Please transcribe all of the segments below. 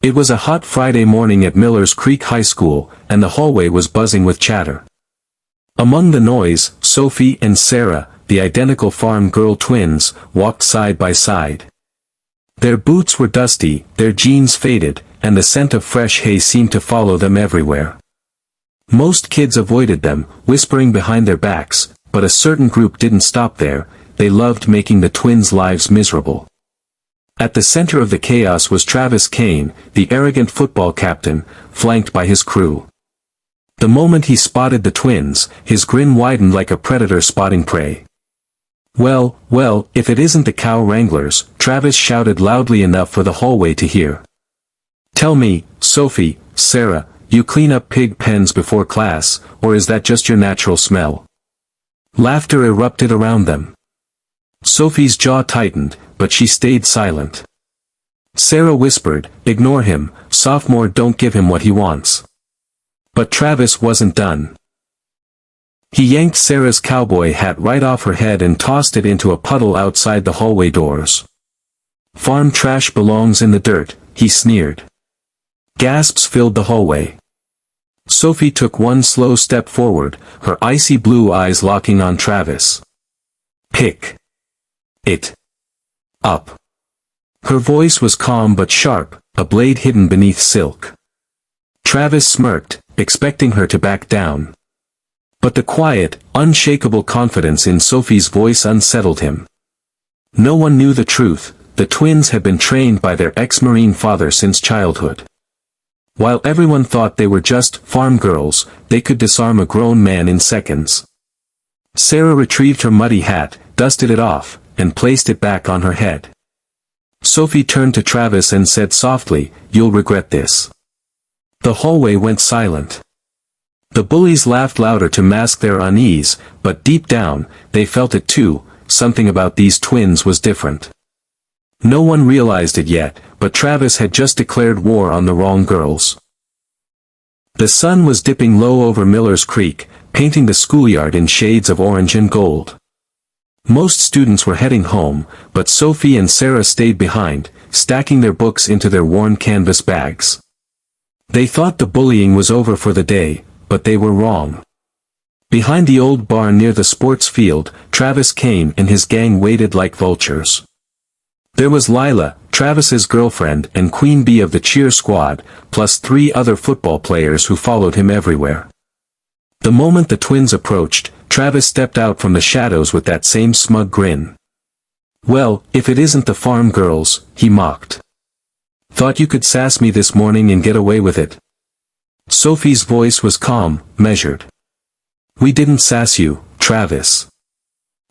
It was a hot Friday morning at Millers Creek High School, and the hallway was buzzing with chatter. Among the noise, Sophie and Sarah, the identical farm girl twins, walked side by side. Their boots were dusty, their jeans faded, and the scent of fresh hay seemed to follow them everywhere. Most kids avoided them, whispering behind their backs, but a certain group didn't stop there. They loved making the twins' lives miserable. At the center of the chaos was Travis Kane, the arrogant football captain, flanked by his crew. The moment he spotted the twins, his grin widened like a predator spotting prey. Well, if it isn't the cow wranglers," Travis shouted loudly enough for the hallway to hear. "Tell me, Sophie, Sarah, you clean up pig pens before class, or is that just your natural smell?" Laughter erupted around them. Sophie's jaw tightened, but she stayed silent. Sarah whispered, "Ignore him, sophomore, don't give him what he wants." But Travis wasn't done. He yanked Sarah's cowboy hat right off her head and tossed it into a puddle outside the hallway doors. "Farm trash belongs in the dirt," he sneered. Gasps filled the hallway. Sophie took one slow step forward, her icy blue eyes locking on Travis. "Pick it up." Her voice was calm but sharp, a blade hidden beneath silk. Travis smirked, expecting her to back down. But the quiet, unshakable confidence in Sophie's voice unsettled him. No one knew the truth. The twins had been trained by their ex-Marine father since childhood. While everyone thought they were just farm girls, they could disarm a grown man in seconds. Sarah retrieved her muddy hat, dusted it off, and placed it back on her head. Sophie turned to Travis and said softly, "You'll regret this." The hallway went silent. The bullies laughed louder to mask their unease, but deep down, they felt it too. Something about these twins was different. No one realized it yet, but Travis had just declared war on the wrong girls. The sun was dipping low over Millers Creek, painting the schoolyard in shades of orange and gold. Most students were heading home, but Sophie and Sarah stayed behind, stacking their books into their worn canvas bags. They thought the bullying was over for the day, but they were wrong. Behind the old barn near the sports field, Travis Kane and his gang waited like vultures. There was Lila, Travis's girlfriend and queen bee of the cheer squad, plus 3 other football players who followed him everywhere. The moment the twins approached, Travis stepped out from the shadows with that same smug grin. "Well, if it isn't the farm girls," he mocked. "Thought you could sass me this morning and get away with it?" Sophie's voice was calm, measured. "We didn't sass you, Travis.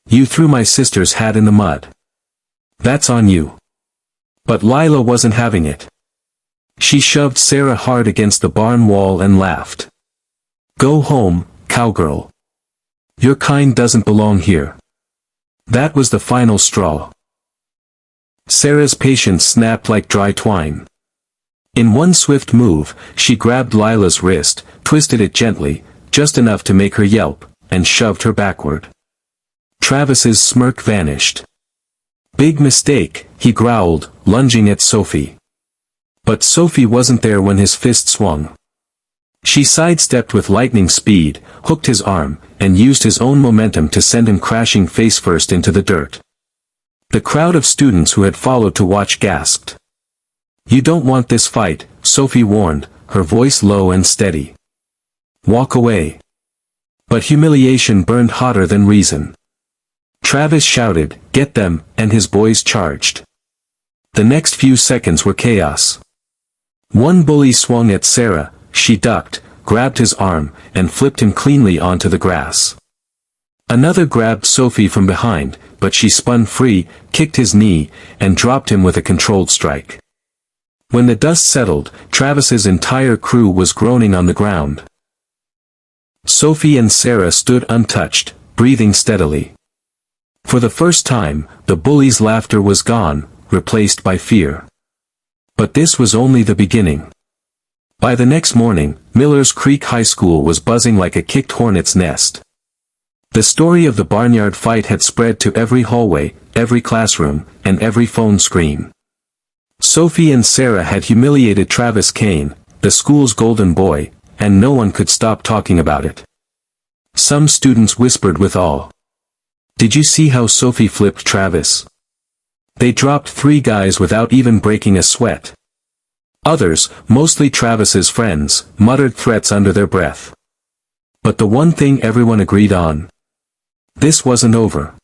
You threw my sister's hat in the mud. That's on you." But Lila wasn't having it. She shoved Sarah hard against the barn wall and laughed. "Go home, cowgirl. Your kind doesn't belong here." That was the final straw. Sarah's patience snapped like dry twine. In one swift move, she grabbed Lila's wrist, twisted it gently, just enough to make her yelp, and shoved her backward. Travis's smirk vanished. "Big mistake," he growled, lunging at Sophie. But Sophie wasn't there when his fist swung. She sidestepped with lightning speed, hooked his arm, and used his own momentum to send him crashing face first into the dirt. The crowd of students who had followed to watch gasped. "You don't want this fight," Sophie warned, her voice low and steady. "Walk away." But humiliation burned hotter than reason. Travis shouted, "Get them," and his boys charged. The next few seconds were chaos. One bully swung at Sarah, she ducked, grabbed his arm, and flipped him cleanly onto the grass. Another grabbed Sophie from behind, but she spun free, kicked his knee, and dropped him with a controlled strike. When the dust settled, Travis's entire crew was groaning on the ground. Sophie and Sarah stood untouched, breathing steadily. For the first time, the bullies' laughter was gone, replaced by fear. But this was only the beginning. By the next morning, Millers Creek High School was buzzing like a kicked hornet's nest. The story of the barnyard fight had spread to every hallway, every classroom, and every phone screen. Sophie and Sarah had humiliated Travis Kane, the school's golden boy, and no one could stop talking about it. Some students whispered with awe. "Did you see how Sophie flipped Travis? They dropped 3 guys without even breaking a sweat." Others, mostly Travis's friends, muttered threats under their breath. But the one thing everyone agreed on: this wasn't over.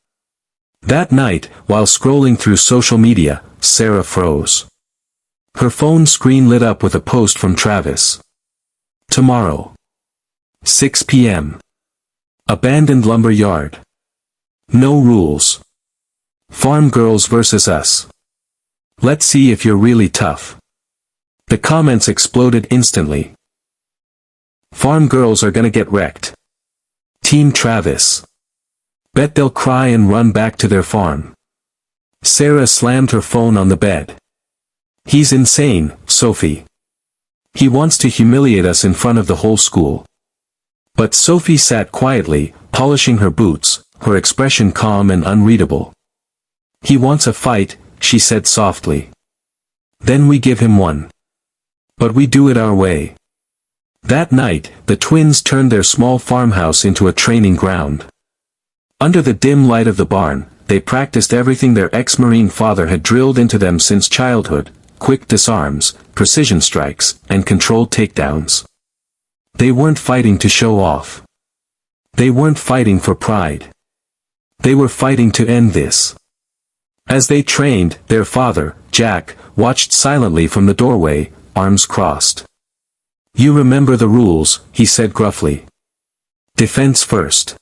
That night, while scrolling through social media, Sarah froze. Her phone screen lit up with a post from Travis. "Tomorrow. 6 p.m. Abandoned lumber yard. No rules. Farm girls versus us. Let's see if you're really tough." The comments exploded instantly. "Farm girls are gonna get wrecked. Team Travis. Bet they'll cry and run back to their farm." Sarah slammed her phone on the bed. "He's insane, Sophie. He wants to humiliate us in front of the whole school." But Sophie sat quietly, polishing her boots, her expression calm and unreadable. "He wants a fight," she said softly. "Then we give him one. But we do it our way." That night, the twins turned their small farmhouse into a training ground. Under the dim light of the barn, they practiced everything their ex-Marine father had drilled into them since childhood: quick disarms, precision strikes, and controlled takedowns. They weren't fighting to show off. They weren't fighting for pride. They were fighting to end this. As they trained, their father, Jack, watched silently from the doorway, arms crossed. "You remember the rules," he said gruffly. "Defense first.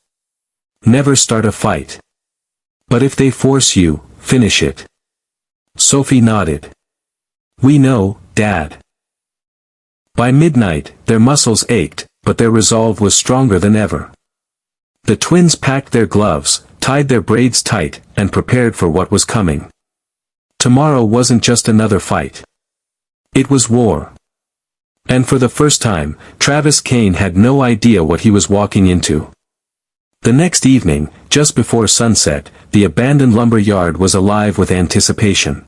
Never start a fight. But if they force you, finish it." Sophie nodded. "We know, Dad." By midnight, their muscles ached, but their resolve was stronger than ever. The twins packed their gloves, tied their braids tight, and prepared for what was coming. Tomorrow wasn't just another fight. It was war. And for the first time, Travis Kane had no idea what he was walking into. The next evening, just before sunset, the abandoned lumber yard was alive with anticipation.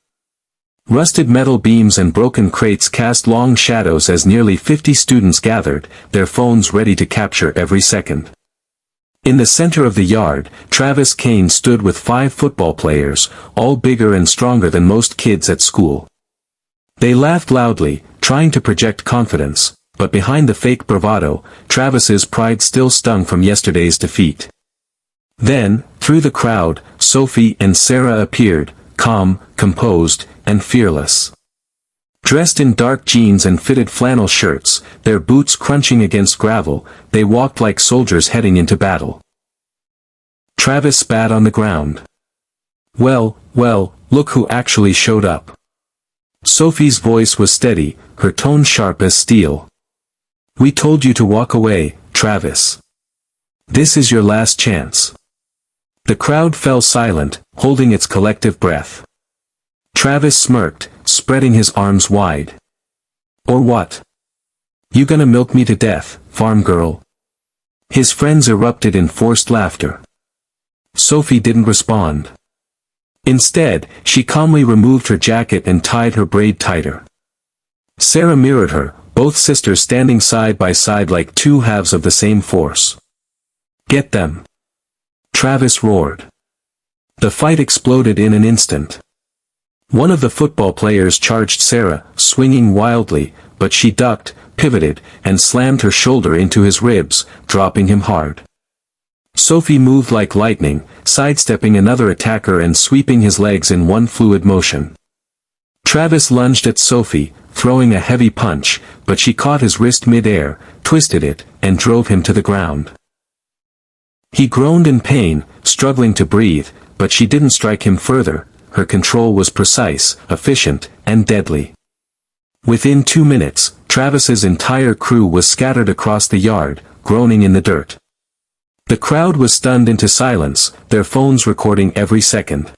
Rusted metal beams and broken crates cast long shadows as nearly 50 students gathered, their phones ready to capture every second. In the center of the yard, Travis Kane stood with 5 football players, all bigger and stronger than most kids at school. They laughed loudly, trying to project confidence, but behind the fake bravado, Travis's pride still stung from yesterday's defeat. Then, through the crowd, Sophie and Sarah appeared, calm, composed, and fearless. Dressed in dark jeans and fitted flannel shirts, their boots crunching against gravel, they walked like soldiers heading into battle. Travis spat on the ground. Well, look who actually showed up." Sophie's voice was steady, her tone sharp as steel. "We told you to walk away, Travis. This is your last chance." The crowd fell silent, holding its collective breath. Travis smirked, spreading his arms wide. "Or what? You gonna milk me to death, farm girl?" His friends erupted in forced laughter. Sophie didn't respond. Instead, she calmly removed her jacket and tied her braid tighter. Sarah mirrored her, both sisters standing side by side like 2 halves of the same force. "Get them!" Travis roared. The fight exploded in an instant. One of the football players charged Sarah, swinging wildly, but she ducked, pivoted, and slammed her shoulder into his ribs, dropping him hard. Sophie moved like lightning, sidestepping another attacker and sweeping his legs in one fluid motion. Travis lunged at Sophie, throwing a heavy punch, but she caught his wrist mid-air, twisted it, and drove him to the ground. He groaned in pain, struggling to breathe, but she didn't strike him further. Her control was precise, efficient, and deadly. Within 2 minutes, Travis's entire crew was scattered across the yard, groaning in the dirt. The crowd was stunned into silence, their phones recording every second.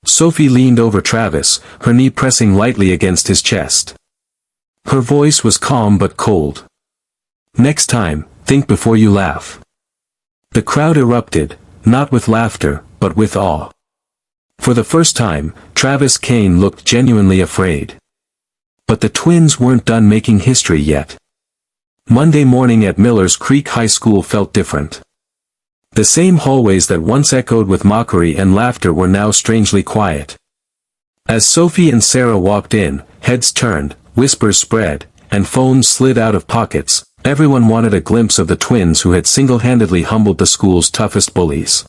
Sophie leaned over Travis, her knee pressing lightly against his chest. Her voice was calm but cold. "Next time, think before you laugh." The crowd erupted, not with laughter, but with awe. For the first time, Travis Kane looked genuinely afraid. But the twins weren't done making history yet. Monday morning at Millers Creek High School felt different. The same hallways that once echoed with mockery and laughter were now strangely quiet. As Sophie and Sarah walked in, heads turned, whispers spread, and phones slid out of pockets, everyone wanted a glimpse of the twins who had single-handedly humbled the school's toughest bullies.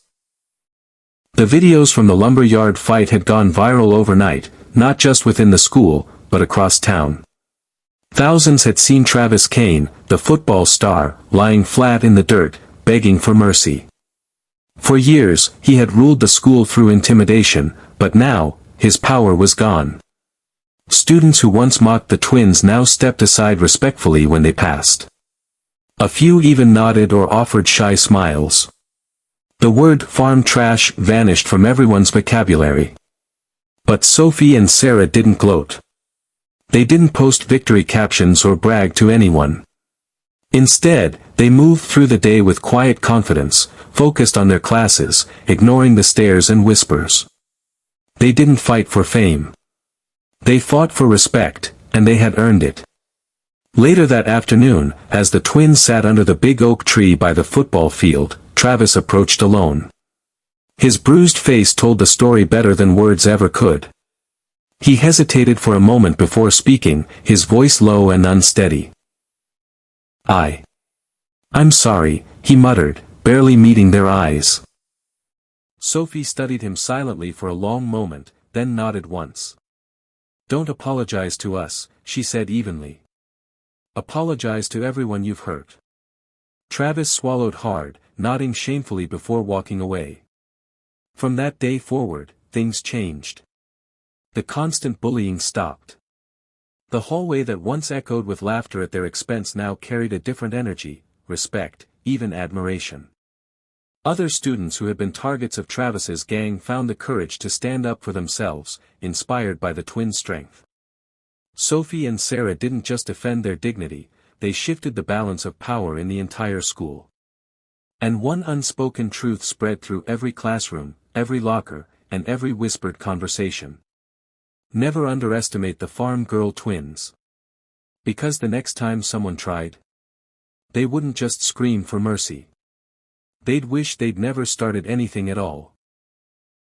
The videos from the lumberyard fight had gone viral overnight, not just within the school, but across town. Thousands had seen Travis Kane, the football star, lying flat in the dirt, begging for mercy. For years, he had ruled the school through intimidation, but now, his power was gone. Students who once mocked the twins now stepped aside respectfully when they passed. A few even nodded or offered shy smiles. The word farm trash vanished from everyone's vocabulary. But Sophie and Sarah didn't gloat. They didn't post victory captions or brag to anyone. Instead, they moved through the day with quiet confidence, focused on their classes, ignoring the stares and whispers. They didn't fight for fame. They fought for respect, and they had earned it. Later that afternoon, as the twins sat under the big oak tree by the football field, Travis approached alone. His bruised face told the story better than words ever could. He hesitated for a moment before speaking, his voice low and unsteady. I'm sorry, he muttered, barely meeting their eyes. Sophie studied him silently for a long moment, then nodded once. Don't apologize to us, she said evenly. Apologize to everyone you've hurt. Travis swallowed hard, nodding shamefully before walking away. From that day forward, things changed. The constant bullying stopped. The hallway that once echoed with laughter at their expense now carried a different energy, respect, even admiration. Other students who had been targets of Travis's gang found the courage to stand up for themselves, inspired by the twins' strength. Sophie and Sarah didn't just defend their dignity, they shifted the balance of power in the entire school. And one unspoken truth spread through every classroom, every locker, and every whispered conversation. Never underestimate the farm girl twins. Because the next time someone tried, they wouldn't just scream for mercy. They'd wish they'd never started anything at all.